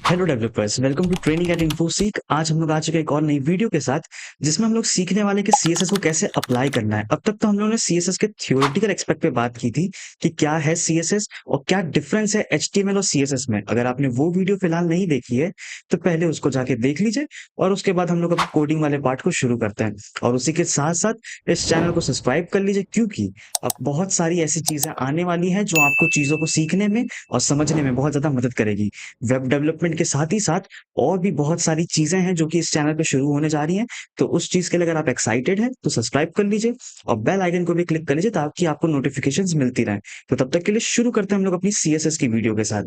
Hello developers, welcome to training at Infosys. आज हम लोग आ चुके हैं एक और नई वीडियो के साथ, जिसमें हम लोग सीखने वाले कि सीएसएस को कैसे अप्लाई करना है। अब तक तो हम लोगों ने सीएसएस के थ्योरेटिकल एस्पेक्ट पे बात की थी कि क्या है सीएसएस और क्या डिफरेंस है एचटीएमएल और सीएसएस में। अगर आपने वो वीडियो फिलहाल नहीं देखी है तो पहले उसको जाके देख लीजिए और उसके बाद हम लोग अब कोडिंग वाले पार्ट को शुरू करते हैं। और उसी के साथ साथ इस चैनल को सब्सक्राइब कर लीजिए, क्योंकि अब बहुत सारी ऐसी चीजें आने वाली हैं जो आपको चीजों को सीखने में और समझने में बहुत ज्यादा मदद करेगी। वेब डेवलपमेंट के साथ ही साथ और भी बहुत सारी चीजें हैं जो कि इस चैनल पे शुरू होने जा रही हैं। तो उस चीज के लिए अगर आप एक्साइटेड हैं तो सब्सक्राइब कर लीजिए और बेल आइकन को भी क्लिक कर लीजिए ताकि आपको नोटिफिकेशंस मिलती रहें। तो तब तक के लिए शुरू करते हैं हम लोग अपनी सीएसएस की वीडियो के साथ।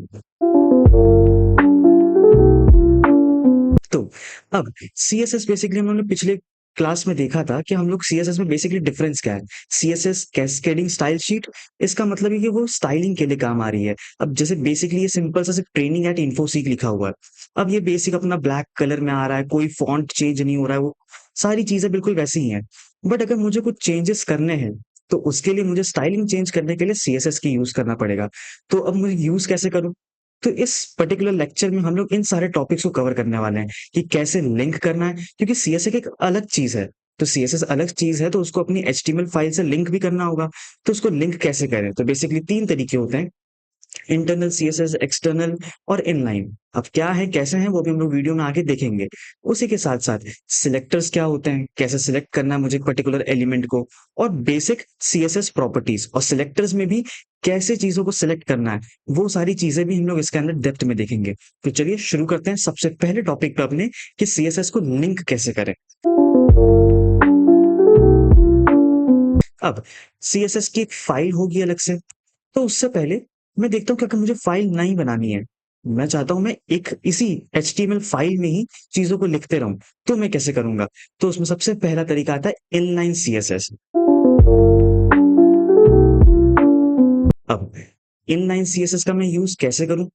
तो अब सीएसएस बेसिकली हम लोगों ने पिछले क्लास में देखा था कि हम लोग सीएसएस में बेसिकली डिफरेंस क्या है। सीएसएस कैस्केडिंग स्टाइल शीट, इसका मतलब है कि वो स्टाइलिंग के लिए काम आ रही है। अब जैसे बेसिकली ये सिंपल सा सिर्फ ट्रेनिंग एट इन्फोसीक लिखा हुआ है। अब ये बेसिक अपना ब्लैक कलर में आ रहा है, कोई फॉन्ट चेंज नहीं हो रहा है, वो सारी चीजें बिल्कुल वैसी ही हैं। बट अगर मुझे कुछ चेंजेस करने हैं तो उसके लिए मुझे स्टाइलिंग चेंज करने के लिए सीएसएस की यूज करना पड़ेगा। तो अब मुझे यूज कैसे करूं? तो इस पर्टिकुलर लेक्चर में हम लोग इन सारे टॉपिक्स को कवर करने वाले हैं कि कैसे लिंक करना है, क्योंकि सीएसएस एक अलग चीज है। तो सीएसएस अलग चीज है तो उसको अपनी एचटीएमएल फाइल से लिंक भी करना होगा। तो उसको लिंक कैसे करें? तो बेसिकली तीन तरीके होते हैं: इंटरनल सीएसएस, एक्सटर्नल और इनलाइन। अब क्या है कैसे हैं वो भी हम लोग वीडियो में आगे देखेंगे। उसी के साथ साथ सिलेक्टर्स क्या होते हैं, कैसे सिलेक्ट करना है मुझे एक पर्टिकुलर एलिमेंट को, और बेसिक सीएसएस प्रॉपर्टीज और सिलेक्टर्स में भी कैसे चीजों को सिलेक्ट करना है, वो सारी चीजें भी हम लोग इसके अंदर डेप्थ में देखेंगे। तो चलिए शुरू करते हैं सबसे पहले टॉपिक पे अपने, कि सीएसएस को लिंक कैसे करें। अब सीएसएस की एक फाइल होगी अलग से। तो उससे पहले मैं देखता हूँ कि अगर मुझे फाइल नहीं बनानी है, मैं चाहता हूं मैं एक इसी एचटीएमएल फाइल में ही चीजों को लिखते रहूं, तो मैं कैसे करूंगा? तो उसमें सबसे पहला तरीका आता है इनलाइन सीएसएस। अब इनलाइन सीएसएस का मैं यूज कैसे करूं?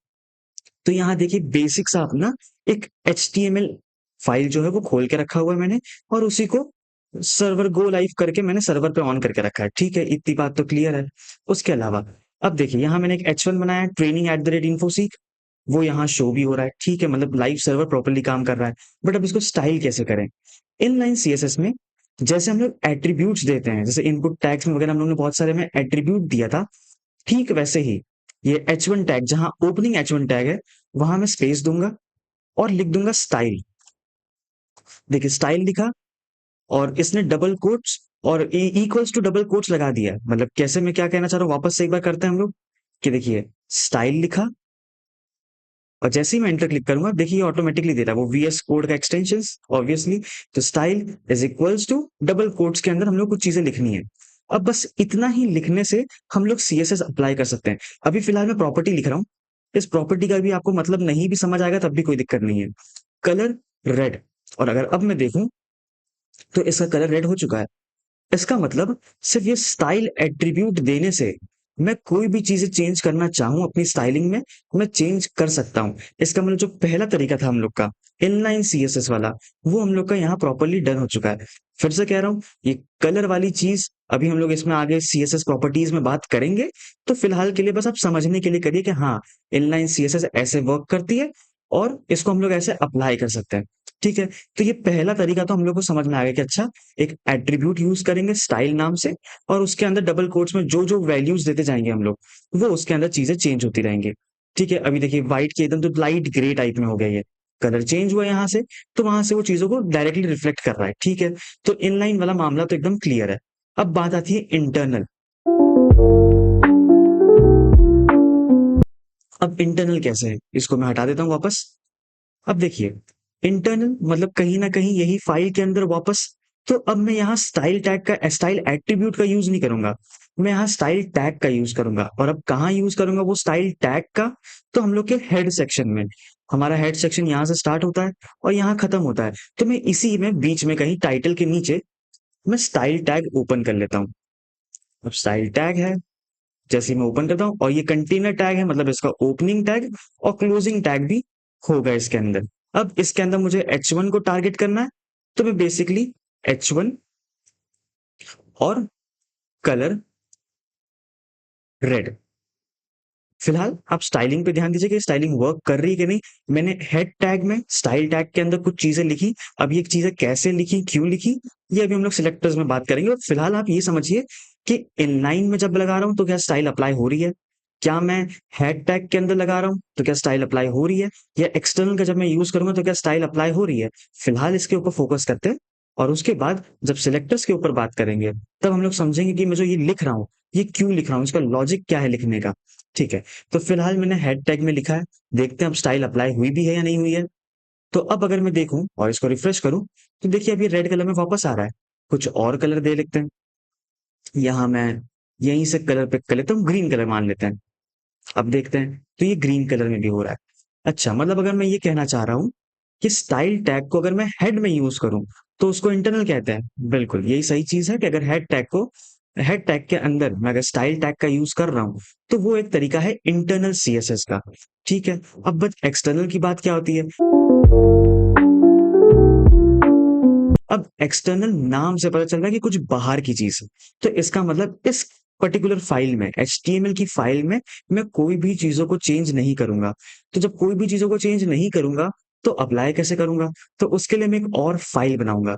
तो यहाँ देखिए बेसिक सा अपना एक एचटीएमएल फाइल जो है वो खोल के रखा हुआ है मैंने, और उसी को सर्वर गो लाइव करके मैंने सर्वर पे ऑन करके रखा है। ठीक है, इतनी बात तो क्लियर है। उसके अलावा अब देखिए यहाँ मैंने एक H1 बनाया है, ट्रेनिंग एट द रेट इन्फोसीक। वो यहाँ शो भी हो रहा है, ठीक है, मतलब लाइव सर्वर प्रॉपर्ली काम कर रहा है। बट अब इसको स्टाइल कैसे करें? इनलाइन सीएसएस में जैसे हम लोग एट्रीब्यूट्स देते हैं, जैसे इनपुट टैग्स में वगैरह हम लोग ने बहुत सारे में एट्रीब्यूट दिया था, ठीक वैसे ही ये H1 टैग, जहां ओपनिंग H1 टैग है वहां मैं स्पेस दूंगा और लिख दूंगा स्टाइल। देखिए स्टाइल लिखा और इसने डबल कोट्स और इक्वल्स टू डबल कोट्स लगा दिया है। मतलब कैसे, मैं क्या कहना चाह रहा हूँ वापस से एक बार करते हैं हम लोग, कि देखिए स्टाइल लिखा और जैसे ही मैं एंटर क्लिक करूंगा देखिए ऑटोमेटिकली दे रहा है वो वीएस कोड का एक्सटेंशन ऑब्वियसली। तो style is equals to double quotes के अंदर हम लोग कुछ चीजें लिखनी है। अब बस इतना ही लिखने से हम लोग सीएसएस अप्लाई कर सकते हैं। अभी फिलहाल मैं प्रॉपर्टी लिख रहा हूँ, इस प्रॉपर्टी का भी आपको मतलब नहीं भी समझ आएगा तब भी कोई दिक्कत नहीं है। कलर रेड, और अगर अब मैं देखूं तो इसका कलर रेड हो चुका है। इसका मतलब सिर्फ ये स्टाइल एट्रीब्यूट देने से मैं कोई भी चीजें चेंज करना चाहूं अपनी स्टाइलिंग में, मैं चेंज कर सकता हूं। इसका मतलब जो पहला तरीका था हम लोग का इनलाइन सीएसएस वाला, वो हम लोग का यहाँ प्रॉपरली डन हो चुका है। फिर से कह रहा हूं, ये कलर वाली चीज अभी हम लोग इसमें आगे सीएसएस प्रॉपर्टीज में बात करेंगे। तो फिलहाल के लिए बस आप समझने के लिए करिए कि हाँ, इनलाइन सीएसएस ऐसे वर्क करती है और इसको हम लोग ऐसे अप्लाई कर सकते हैं। ठीक है, तो ये पहला तरीका तो हम लोग को समझ में आ गया कि अच्छा, एक एट्रीब्यूट यूज करेंगे स्टाइल नाम से, और उसके अंदर डबल कोट्स में जो जो वैल्यूज देते जाएंगे हम लोग, वो उसके अंदर चीजें चेंज होती रहेंगी। ठीक है, अभी देखिए व्हाइट के एकदम तो लाइट ग्रे टाइप में हो गया, ये कलर चेंज हुआ यहाँ से, तो वहां से वो चीजों को डायरेक्टली रिफ्लेक्ट कर रहा है। ठीक है, तो इनलाइन वाला मामला तो एकदम क्लियर है। अब बात आती है इंटरनल। अब इंटरनल कैसे है, इसको मैं हटा देता हूँ वापस। अब देखिए इंटरनल मतलब कहीं ना कहीं यही फाइल के अंदर वापस। तो अब मैं यहाँ स्टाइल टैग का, स्टाइल एट्रीब्यूट का यूज नहीं करूंगा, मैं यहाँ स्टाइल टैग का यूज करूंगा। और अब कहाँ यूज करूंगा वो स्टाइल टैग का? तो हम लोग के हेड सेक्शन में। हमारा हेड सेक्शन यहाँ से स्टार्ट होता है और यहाँ खत्म होता है। तो मैं इसी में बीच में कहीं टाइटल के नीचे मैं स्टाइल टैग ओपन कर लेता हूँ। अब स्टाइल टैग है, जैसे ही मैं ओपन करता हूँ, और ये कंटेनर टैग है, मतलब इसका ओपनिंग टैग और क्लोजिंग टैग भी होगा इसके अंदर। अब इसके अंदर मुझे H1 को टारगेट करना है, तो मैं बेसिकली H1 और कलर रेड, फिलहाल आप स्टाइलिंग पे ध्यान दीजिए कि स्टाइलिंग वर्क कर रही है कि नहीं। मैंने हेड टैग में स्टाइल टैग के अंदर कुछ चीजें लिखी। अब ये चीजें कैसे लिखी, क्यों लिखी, ये अभी हम लोग सिलेक्टर्स में बात करेंगे। और फिलहाल आप ये समझिए कि इनलाइन में जब लगा रहा हूं तो क्या स्टाइल अप्लाई हो रही है, क्या मैं हेड टैग के अंदर लगा रहा हूं तो क्या स्टाइल अप्लाई हो रही है, या एक्सटर्नल का जब मैं यूज करूंगा तो क्या स्टाइल अप्लाई हो रही है। फिलहाल इसके ऊपर फोकस करते हैं, और उसके बाद जब सिलेक्टर्स के ऊपर बात करेंगे तब हम लोग समझेंगे कि मैं जो ये लिख रहा हूँ ये क्यों लिख रहा हूँ, इसका लॉजिक क्या है लिखने का। ठीक है, तो फिलहाल मैंने हेड टैग में लिखा है, देखते हैं अब स्टाइल अप्लाई हुई भी है या नहीं हुई है। तो अब अगर मैं देखूं और इसको रिफ्रेश करूं तो देखिए अभी रेड कलर में वापस आ रहा है। कुछ और कलर दे लेते हैं, यहाँ मैं यहीं से कलर पिक कर लेता हूँ, ग्रीन कलर मान लेते हैं। अब देखते हैं तो ये ग्रीन कलर में भी हो रहा है। अच्छा, मतलब अगर मैं ये कहना चाह रहा हूँ कि स्टाइल टैग को अगर मैं हेड में यूज करूं तो उसको इंटरनल कहते हैं। बिल्कुल यही सही चीज है कि अगर हेड टैग के अंदर मैं अगर स्टाइल टैग का यूज कर रहा हूं तो वो एक तरीका है इंटरनल सीएसएस का। ठीक है, अब बस एक्सटर्नल की बात क्या होती है। अब एक्सटर्नल नाम से पता चल रहा है कि कुछ बाहर की चीज है। तो इसका मतलब इस पर्टिकुलर फाइल में, HTML की फाइल में, मैं कोई भी चीजों को चेंज नहीं करूंगा। तो जब कोई भी चीजों को चेंज नहीं करूंगा तो अप्लाई कैसे करूंगा। तो उसके लिए मैं एक और फाइल बनाऊंगा।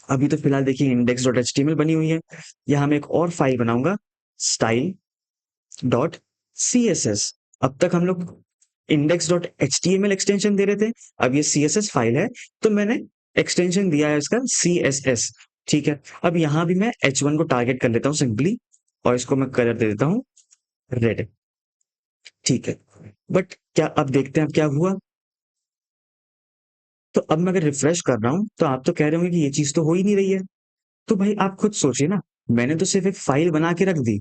अभी तो फिलहाल देखिए index.html बनी हुई है, यहाँ मैं एक और फाइल बनाऊंगा, style.css। अब तक हम लोग index.html एक्सटेंशन दे रहे थे, अब ये CSS फाइल है तो मैंने एक्सटेंशन दिया है इसका CSS। ठीक है, अब यहाँ भी मैं H1 को टारगेट कर लेता हूँ सिंपली, और इसको मैं कलर दे देता हूँ रेड। ठीक है, बट क्या अब देखते हैं अब क्या हुआ। तो अब मैं अगर रिफ्रेश कर रहा हूँ तो आप तो कह रहे होंगे कि ये चीज तो हो ही नहीं रही है। तो भाई आप खुद सोचिए ना, मैंने तो सिर्फ एक फाइल बना के रख दी,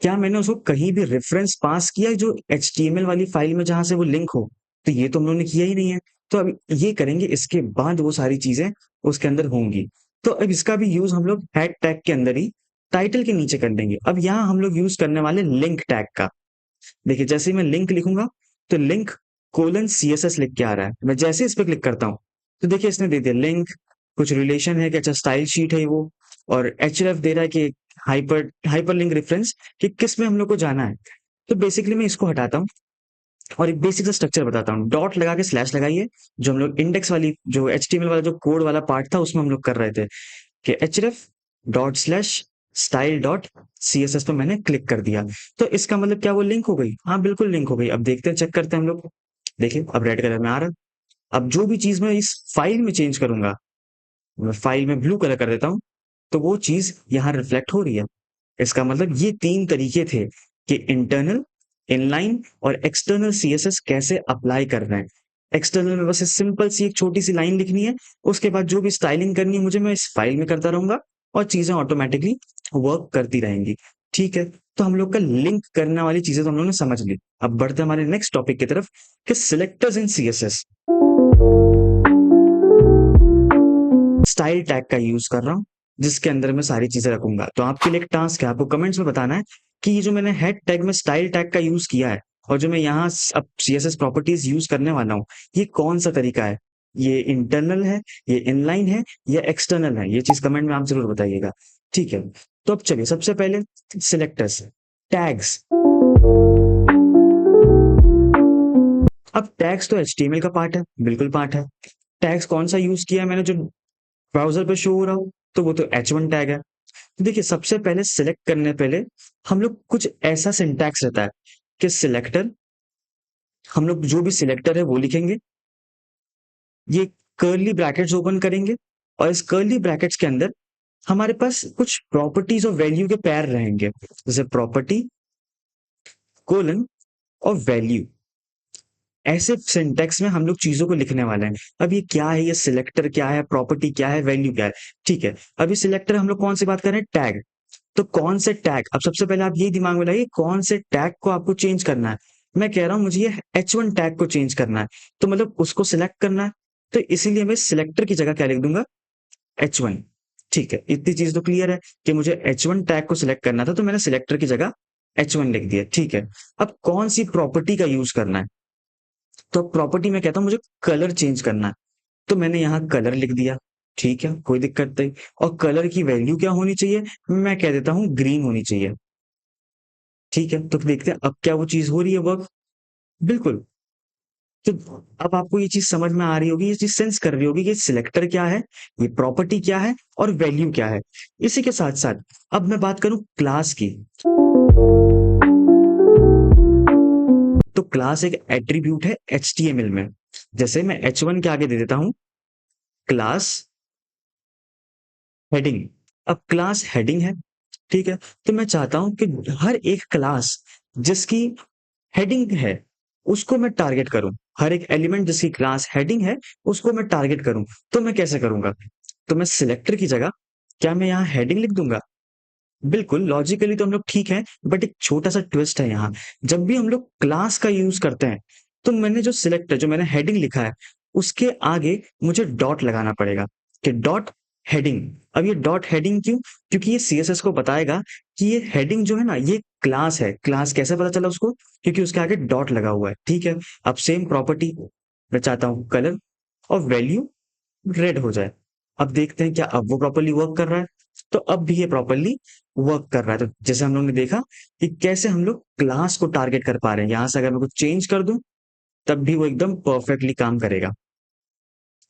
क्या मैंने उसको कहीं भी रेफरेंस पास किया जो HTML वाली फाइल में जहां से वो लिंक हो। तो ये तो हम लोगों ने किया ही नहीं है। तो अब ये करेंगे, इसके बाद वो सारी चीजें उसके अंदर होंगी। तो अब इसका भी यूज हम लोग हैड टैग के अंदर ही टाइटल के नीचे कर लेंगे। अब यहाँ हम लोग यूज करने वाले लिंक टैग का। देखिए जैसे ही मैं लिंक लिखूंगा तो लिंक कोलन CSS लिख के आ रहा है। मैं जैसे इस पर क्लिक करता हूँ तो देखिए इसने दे दिया लिंक, कुछ रिलेशन है कि अच्छा स्टाइल शीट है वो, और href दे रहा है कि हाइपर हाइपर लिंक रेफरेंस कि किस में हम लोग को जाना है। तो बेसिकली मैं इसको हटाता हूँ और एक बेसिक सा स्ट्रक्चर बताता हूँ। डॉट लगा के स्लैश लगाइए, जो हम लोग इंडेक्स वाली जो HTML वाला जो कोड वाला पार्ट था उसमें हम लोग कर रहे थे कि href dot slash style dot CSS पे मैंने क्लिक कर दिया। तो इसका मतलब क्या वो लिंक हो गई। हाँ बिल्कुल लिंक हो गई। अब देखते हैं, चेक करते हैं हम लोग। देखिए अब रेड कलर में आ रहा है। अब जो भी चीज मैं इस फाइल में चेंज करूंगा, मैं फाइल में ब्लू कलर कर देता हूँ तो वो चीज यहाँ रिफ्लेक्ट हो रही है। इसका मतलब ये तीन तरीके थे कि इंटरनल, इनलाइन और एक्सटर्नल CSS कैसे अप्लाई कर रहे हैं। एक्सटर्नल में बस सिंपल सी एक छोटी सी लाइन लिखनी है, उसके बाद जो भी स्टाइलिंग करनी है मुझे, मैं इस फाइल में करता रहूंगा और चीजें ऑटोमेटिकली वर्क करती रहेंगी। ठीक है, तो हम लोग का लिंक करने वाली चीजें तो हम लोग ने समझ ली। अब बढ़ते हैं हमारे नेक्स्ट टॉपिक की तरफ कि सिलेक्टर्स इन CSS। स्टाइल टैग का यूज कर रहा हूँ जिसके अंदर मैं सारी चीजें रखूंगा। तो आपके लिए एक टास्क है, आपको कमेंट्स में बताना है कि ये जो मैंने हेड टैग में स्टाइल टैग का यूज किया है और जो मैं यहाँ अब CSS प्रॉपर्टीज यूज करने वाला हूँ, ये कौन सा तरीका है। ये इंटरनल है, ये इनलाइन है, या एक्सटर्नल है। ये चीज कमेंट में आप जरूर बताइएगा। ठीक है, तो अब चलिए सबसे पहले सिलेक्टर्स, टैग्स। अब टैग्स तो HTML का पार्ट है, बिल्कुल पार्ट है। टैग्स कौन सा यूज किया है मैंने जो ब्राउज़र पे शो हो रहा हो, तो वो तो H1 टैग है। तो देखिए सबसे पहले सिलेक्ट करने पहले हम लोग कुछ ऐसा सिंटैक्स रहता है कि सिलेक्टर, हम लोग जो भी सिलेक्टर है वो लिखेंगे, ये कर्ली ब्रैकेट्स ओपन करेंगे, और इस कर्ली ब्रैकेट्स के अंदर हमारे पास कुछ प्रॉपर्टीज और वैल्यू के पैर रहेंगे, जैसे प्रॉपर्टी कोलन और वैल्यू। ऐसे सिंटेक्स में हम लोग चीजों को लिखने वाले हैं। अब ये क्या है, ये सिलेक्टर क्या है, प्रॉपर्टी क्या है, वैल्यू क्या है। ठीक है, अभी सिलेक्टर हम लोग कौन सी बात कर रहे हैं, टैग। तो कौन से टैग, अब सबसे पहले आप यही दिमाग में लाइए कौन से टैग को आपको चेंज करना है। मैं कह रहा हूं मुझे ये H1 टैग को चेंज करना है, तो मतलब उसको सिलेक्ट करना है। तो इसीलिए मैं सिलेक्टर की जगह क्या लिख दूंगा, H1। ठीक है, इतनी चीज तो क्लियर है कि मुझे H1 टैग को सिलेक्ट करना था तो मैंने सिलेक्टर की जगह H1 लिख दिया। ठीक है, अब कौन सी प्रॉपर्टी का यूज करना है। तो प्रॉपर्टी में कहता हूं मुझे कलर चेंज करना है, तो मैंने यहाँ कलर लिख दिया। ठीक है, कोई दिक्कत नहीं। और कलर की वैल्यू क्या होनी चाहिए, मैं कह देता हूं ग्रीन होनी चाहिए। ठीक है, तो देखते हैं अब क्या वो चीज़ हो रही है वर्क? बिल्कुल। तो अब आपको ये चीज़ समझ में आ रही होगी, ये चीज़ सेंस कर रही होगी कि सिलेक्टर क्या है, ये प्रॉपर्टी क्या है और वैल्यू क्या है। इसी के साथ-साथ अब मैं बात करूँ क्लास की, तो क्लास एक एट्रीब्यूट है एचटीएमएल में। जैसे मैं h1 के आगे दे देता हूँ क्लास हेडिंग। अब क्लास हेडिंग है, ठीक है? तो मैं चाहता हूँ कि हर एक क्लास जिसकी हेडिंग है, उसको मैं टारगेट करूँ। हर एक एलिमेंट जिसकी क्लास हेडिंग है, उसको मैं टारगेट करूँ। तो मैं कैसे करूँगा? तो मैं सिलेक्टर की जगह क्या मैं यहाँ हेडिंग लिख दूँगा? बिल्कुल, लॉजिकली तो हम लोग ठीक है, बट एक छोटा-सा ट्विस्ट है यहाँ। जब भी हम लोग क्लास का यूज़ करते हैं, तो मैंने जो सिलेक्ट जो मैंने हेडिंग लिखा है, उसके आगे मुझे डॉट लगाना पड़ेगा कि डॉट हेडिंग। अब ये डॉट हेडिंग क्यों? क्योंकि ये सीएसएस को बताएगा कि ये हेडिंग जो है ना, ये क्लास है। क्लास कैसे पता चला उसको? क्योंकि उसके आगे डॉट लगा हुआ है, ठीक है? अब सेम प्रॉपर्टी मैं चाहता हूँ कलर और वैल्यू रेड हो जाए। अब देखते हैं क्या अब वो प्रॉपर्ली वर्क कर रहा है? तो अब भी ये प्रॉपर्ली वर्क कर रहा है। तो जैसे हम लोग ने देखा कि कैसे हम लोग क्लास को टारगेट कर पा रहे हैं। यहाँ से अगर मैं कुछ चेंज कर दूँ, तब भी वो एकदम परफेक्टली काम करेगा।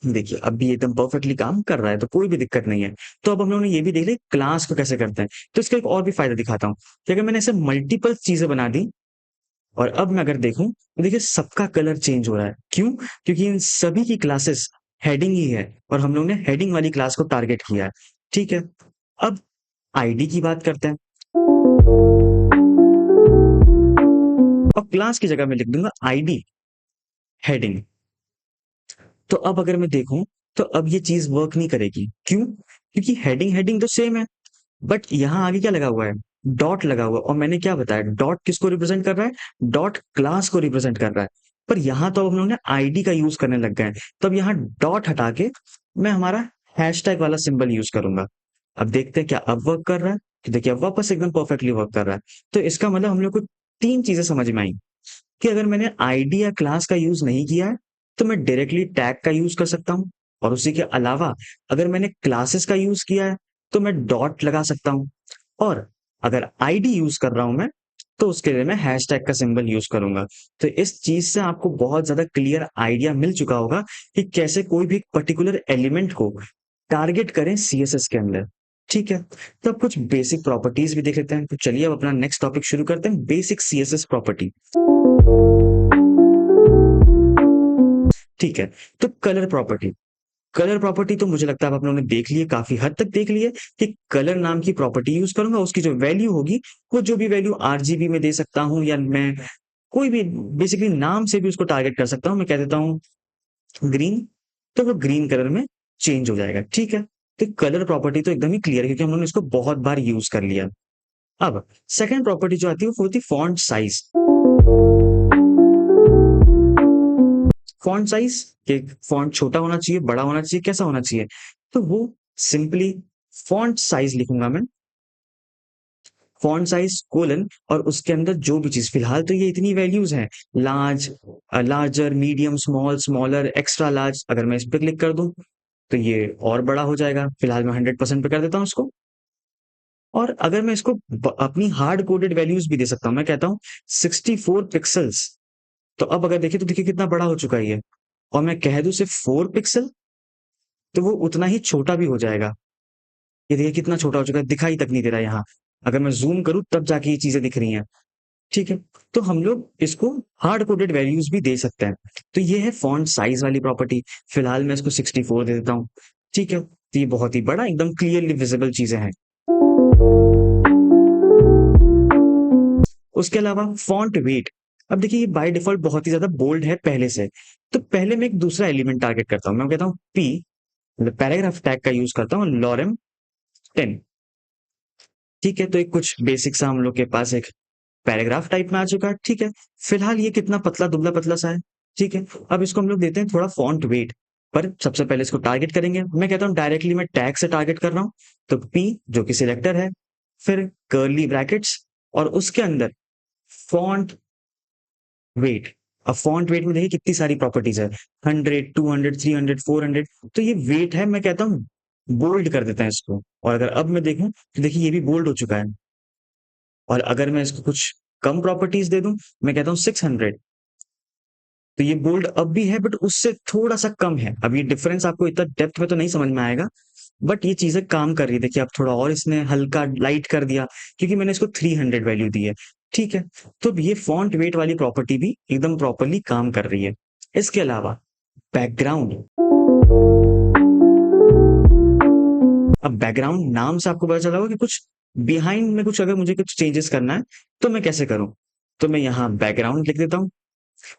देखिए, अब भी एकदम परफेक्टली काम कर रहा है, तो कोई भी दिक्कत नहीं है। तो अब हम लोगों ने ये भी देख लिया क्लास को कैसे करते हैं। तो इसका एक और भी फ़ायदा दिखाता हूँ कि अगर मैंने ऐसे मल्टीपल चीज़ें बना दी और अब मैं अगर देखूँ, तो देखिए सबका कलर चेंज हो रहा है। क्यों? क्योंकि इन सभी की क्लासेस हेडिंग ही है और हम लोग ने हेडिंग वाली क्लास को टारगेट किया है। ठीक है? अब आईडी की बात करते हैं और क्लास की जगह मैं लिख दूँगा आईडी हेडिंग। तो अब अगर मैं देखूँ, तो अब ये चीज़ वर्क नहीं करेगी। क्यों? क्योंकि हेडिंग हेडिंग तो सेम है, बट यहाँ आगे क्या लगा हुआ है? डॉट लगा हुआ है और मैंने क्या बताया डॉट किसको रिप्रेजेंट कर रहा है? डॉट क्लास को रिप्रेजेंट कर रहा है। पर यहाँ तो अब हम लोग ने आईडी का यूज़ करने लग गए हैं। तो अब यहाँ डॉट हटा के मैं हमारा हैशटैग वाला सिंबल यूज़ करूँगा। अब देखते हैं क्या अब वर्क कर रहा है? तो देखिए अब वापस एकदम परफेक्टली वर्क कर रहा है। तो इसका मतलब हम लोग को 3 चीज़ें समझ में आई कि अगर मैंने आईडी या क्लास का यूज़ नहीं किया है, तो मैं डायरेक्टली टैग का यूज़ कर सकता हूँ और उसी के अलावा अगर मैंने क्लासेस का यूज़ किया है, तो मैं डॉट लगा सकता हूँ और अगर आईडी यूज़ कर रहा हूँ मैं, तो उसके लिए मैं हैशटैग का सिंबल यूज़ करूँगा। तो इस चीज़ से आपको बहुत ज़्यादा क्लियर आइडिया मिल चुका होगा कि कैसे कोई भी पर्टिकुलर एलिमेंट को टारगेट करें सीएसएस के अंदर। ठीक है? तो अब कुछ बेसिक प्रॉपर्टीज़ भी देख लेते हैं। तो चलिए अब अपना नेक्स्ट टॉपिक शुरू करते हैं, बेसिक सीएसएस प्रॉपर्टी। ठीक है, तो कलर प्रॉपर्टी तो मुझे लगता है अब आप लोगों ने देख ली है, काफ़ी हद तक देख ली है कि कलर नाम की प्रॉपर्टी यूज़ करूँगा, उसकी जो वैल्यू होगी, वो जो भी वैल्यू आरजीबी में दे सकता हूँ या मैं कोई भी बेसिकली नाम से भी उसको टारगेट कर सकता हूँ। मैं कह देता हूँ ग्रीन, तो वो ग्रीन कलर में चेंज हो जाएगा, ठीक है? तो कलर प्रॉपर्टी तो एकदम ही क्लियर है क्योंकि हम लोगों ने इसको बहुत बार यूज़ कर लिया। अब सेकंड प्रॉपर्टी जो आती है वो होती है फॉन्ट साइज़। फॉन्ट साइज़ कि फॉन्ट छोटा होना चाहिए, बड़ा होना चाहिए, कैसा होना चाहिए? तो वो सिंपली फॉन्ट साइज़ लिखूँगा मैं, फॉन्ट साइज़ कोलन और उसके अंदर जो भी चीज़ फिलहाल तो ये इतनी वैल्यूज़ हैं, large larger, medium, small, smaller, extra large अगर मैं इस पे क्लिक कर दूँ, तो ये और बड़ा हो जाएगा। फिलहाल मैं 100% पे कर देता हूँ इसको और अगर मैं इसको अपनी हार्ड कोडेड वैल्यूज़ भी दे सकता हूँ। मैं कहता हूँ 64 पिक्सेल्स। तो अब अगर देखिए तो देखिए कितना बड़ा हो चुका है ये और मैं कह दूँ सिर्फ़ 4 पिक्सल तो वो उतना ही छोटा भी हो जाएगा। ये देखिए कितना छोटा हो चुका है, दिखाई तक नहीं दे रहा है यहाँ। अगर मैं ज़ूम करूँ तब जाके ये चीज़ें दिख रही हैं, ठीक है? तो हम लोग इसको हार्ड कोडेड वैल्यूज़ भी दे सकते हैं। तो ये है फ़ॉन्ट साइज़ वाली प्रॉपर्टी। फिलहाल मैं इसको 64 दे देता हूँ, ठीक है? तो ये बहुत ही बड़ा एकदम क्लियरली विज़िबल चीज़ें हैं। उसके अलावा फ़ॉन्ट वेट, अब देखिए ये बाय डिफ़ॉल्ट बहुत ही ज़्यादा बोल्ड है पहले से। तो पहले मैं एक दूसरा एलिमेंट टारगेट करता हूँ। मैं कहता हूँ पी मतलब पैराग्राफ टैग का यूज़ करता हूँ लॉरेम 10, ठीक है? तो एक कुछ बेसिक सा हम लोग के पास एक पैराग्राफ टाइप में आ चुका है, ठीक है? फिलहाल ये कितना पतला दुबला-पतला सा है, ठीक है? अब इसको हम लोग देते हैं थोड़ा फ़ॉन्ट वेट, पर सबसे पहले इसको टारगेट करेंगे। मैं कहता हूँ डायरेक्टली मैं टैग से टारगेट कर रहा हूँ, तो पी जो कि सिलेक्टर है, फिर कर्ली ब्रैकेट्स और उसके अंदर फ़ॉन्ट वेट। अब फ़ॉन्ट वेट में देखिए कितनी सारी प्रॉपर्टीज़ है, 100, 200, 300, 400 तो ये वेट है मैं कहता हूँ बोल्ड कर देते हैं इसको और अगर अब मैं देखूँ, तो देखिए ये भी बोल्ड हो चुका है और अगर मैं इसको कुछ कम प्रॉपर्टीज दे दूं, मैं कहता हूँ 600, तो ये बोल्ड अब भी है बट उससे थोड़ा सा कम है। अब ये डिफरेंस आपको इतना डेप्थ में तो नहीं समझ में आएगा, बट ये चीजें काम कर रही है। देखिए अब थोड़ा और इसने हल्का लाइट कर दिया क्योंकि मैंने इसको 300 वैल्यू दी है। ठीक है, तो अब ये फॉन्ट वेट वाली प्रॉपर्टी भी एकदम प्रॉपरली काम कर रही है। इसके अलावा बैकग्राउंड, अब बैकग्राउंड नाम से आपको पता चला होगा कि कुछ बिहाइंड में कुछ अगर मुझे कुछ चेंजेस करना है तो मैं कैसे करूं। तो मैं यहाँ बैकग्राउंड लिख देता हूँ।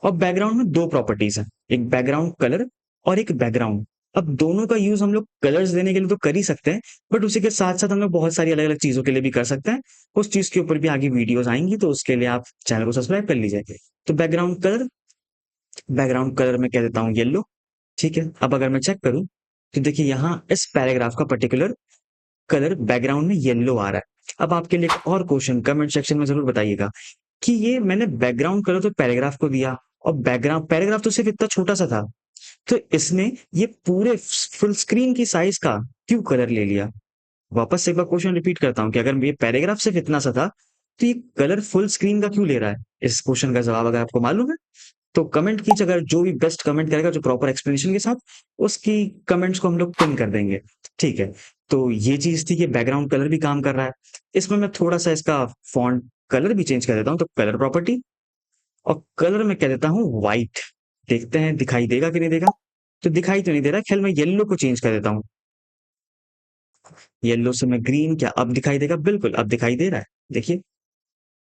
और बैकग्राउंड में दो प्रॉपर्टीज हैं, एक बैकग्राउंड कलर और एक बैकग्राउंड। अब दोनों का यूज हम लोग कलर्स देने के लिए तो कर ही सकते हैं, बट उसी के साथ साथ हम लोग बहुत सारी अलग अलग चीजों के लिए भी कर सकते हैं। उस चीज के ऊपर भी आगे वीडियोस आएंगी, तो उसके लिए आप चैनल को सब्सक्राइब कर लीजिए। तो बैकग्राउंड कलर, बैकग्राउंड कलर में कह देता हूँ येलो। ठीक है, अब अगर मैं चेक करूं तो देखिए यहाँ इस पैराग्राफ का पर्टिकुलर कलर बैकग्राउंड में येलो आ रहा है। अब आपके लिए एक और क्वेश्चन कमेंट सेक्शन में जरूर बताइएगा कि ये मैंने बैकग्राउंड कलर तो पैराग्राफ को दिया, और बैकग्राउंड पैराग्राफ तो सिर्फ इतना छोटा सा था, तो इसने ये पूरे फुल स्क्रीन की साइज का क्यों कलर ले लिया। वापस से एक बार क्वेश्चन रिपीट करता हूँ कि अगर ये पैराग्राफ सिर्फ इतना सा था, तो ये कलर फुल स्क्रीन का क्यों ले रहा है। इस क्वेश्चन का जवाब अगर आपको मालूम है तो कमेंट कीजिए। अगर जो भी बेस्ट कमेंट करेगा जो प्रॉपर एक्सप्लेनेशन के साथ, उसकी कमेंट्स को हम लोग पिन कर देंगे। ठीक है, तो ये चीज थी कि बैकग्राउंड कलर भी काम कर रहा है। इसमें मैं थोड़ा सा इसका फॉन्ट कलर भी चेंज कर देता हूँ, तो कलर प्रॉपर्टी और कलर में कह देता हूँ व्हाइट। देखते हैं दिखाई देगा कि नहीं देगा। तो दिखाई तो नहीं दे रहा, खेल मैं येलो को चेंज कर देता हूँ। येलो से मैं ग्रीन, क्या अब दिखाई देगा? बिल्कुल अब दिखाई दे रहा है। देखिए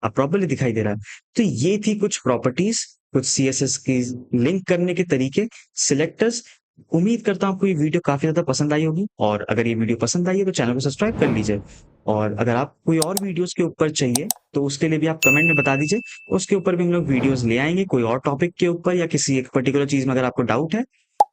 अब प्रॉपर्ली दिखाई दे रहा है। तो ये थी कुछ प्रॉपर्टीज, कुछ सीएसएस की लिंक करने के तरीके, सिलेक्टर्स। उम्मीद करता हूँ आपको ये वीडियो काफी ज्यादा पसंद आई होगी, और अगर ये वीडियो पसंद आई है तो चैनल को सब्सक्राइब कर लीजिए। और अगर आप कोई और वीडियोस के ऊपर चाहिए तो उसके लिए भी आप कमेंट में बता दीजिए, उसके ऊपर भी हम लोग वीडियोस ले आएंगे कोई और टॉपिक के ऊपर, या किसी एक पर्टिकुलर चीज में अगर आपको डाउट है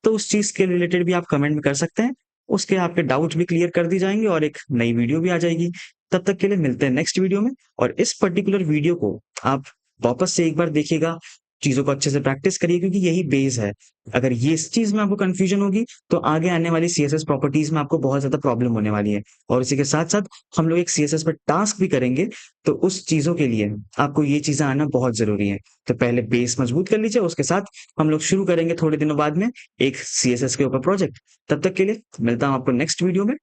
तो उस चीज के रिलेटेड भी आप कमेंट में कर सकते हैं। उसके आपके डाउट भी क्लियर कर दी जाएंगे और एक नई वीडियो भी आ जाएगी। तब तक के लिए मिलते हैं नेक्स्ट वीडियो में। और इस पर्टिकुलर वीडियो को आप वापस से एक बार देखिएगा, चीजों को अच्छे से प्रैक्टिस करिए, क्योंकि यही बेस है। अगर ये इस चीज में आपको कंफ्यूजन होगी तो आगे आने वाली सीएसएस प्रॉपर्टीज में आपको बहुत ज्यादा प्रॉब्लम होने वाली है। और इसी के साथ साथ हम लोग एक सीएसएस पर टास्क भी करेंगे, तो उस चीजों के लिए आपको ये चीजें आना बहुत जरूरी है। तो पहले बेस मजबूत कर लीजिए, उसके साथ हम लोग शुरू करेंगे थोड़े दिनों बाद में एक सीएसएस के ऊपर प्रोजेक्ट। तब तक के लिए मिलता हूं आपको नेक्स्ट वीडियो में।